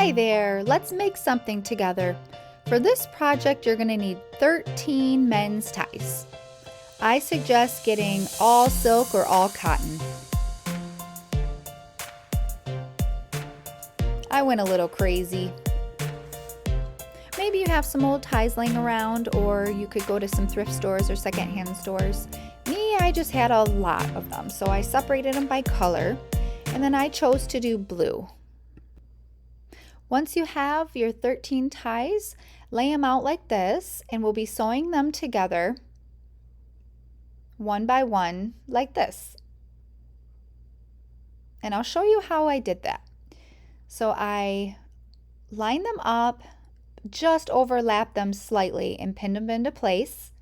Hi there, let's make something together. For this project, you're going to need 13 men's ties. I suggest getting all silk or all cotton. I went a little crazy. Maybe you have some old ties laying around, or you could go to some thrift stores or secondhand stores. Me, I just had a lot of them, so I separated them by color, and then I chose to do blue. Once you have your 13 ties, lay them out like this, and we'll be sewing them together one by one like this. And I'll show you how I did that. So I lined them up, just overlap them slightly and pinned them into place.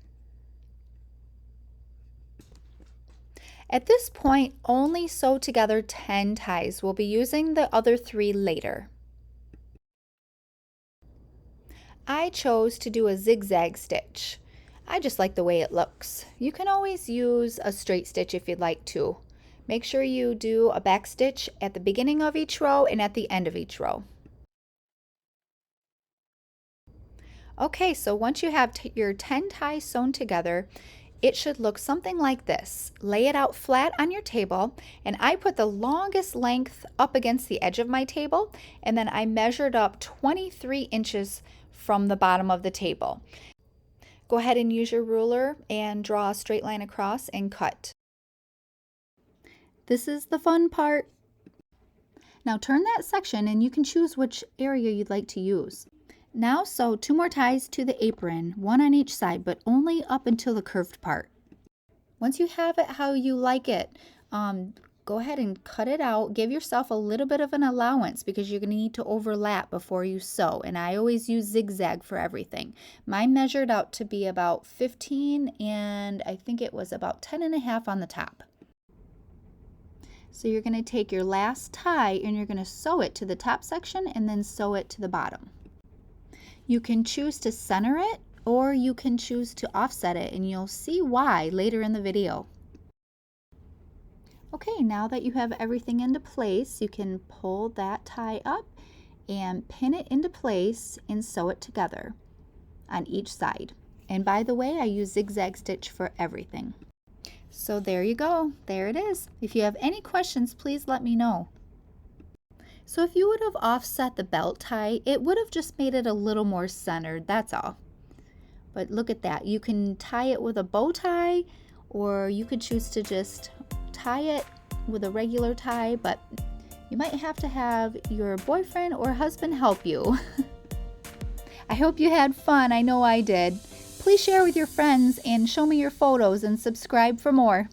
At this point, only sew together 10 ties. We'll be using the other 3 later. I chose to do a zigzag stitch. I just like the way it looks. You can always use a straight stitch if you'd like to. Make sure you do a back stitch at the beginning of each row and at the end of each row. Okay, so once you have your 10 ties sewn together, it should look something like this. Lay it out flat on your table, and I put the longest length up against the edge of my table, and then I measured up 23 inches from the bottom of the table. Go ahead and use your ruler and draw a straight line across and cut. This is the fun part. Now turn that section and you can choose which area you'd like to use. Now sew 2 more ties to the apron, one on each side, but only up until the curved part. Once you have it how you like it, go ahead and cut it out. Give yourself a little bit of an allowance because you're going to need to overlap before you sew, and I always use zigzag for everything. Mine measured out to be about 15, and I think it was about 10.5 on the top. So you're going to take your last tie and you're going to sew it to the top section and then sew it to the bottom. You can choose to center it or you can choose to offset it, and you'll see why later in the video. Okay, now that you have everything into place, you can pull that tie up and pin it into place and sew it together on each side. And by the way, I use zigzag stitch for everything. So there you go, there it is. If you have any questions, please let me know. So if you would have offset the belt tie, it would have just made it a little more centered, that's all. But look at that, you can tie it with a bow tie, or you could choose to just tie it with a regular tie, but you might have to have your boyfriend or husband help you. I hope you had fun, I know I did. Please share with your friends and show me your photos and subscribe for more.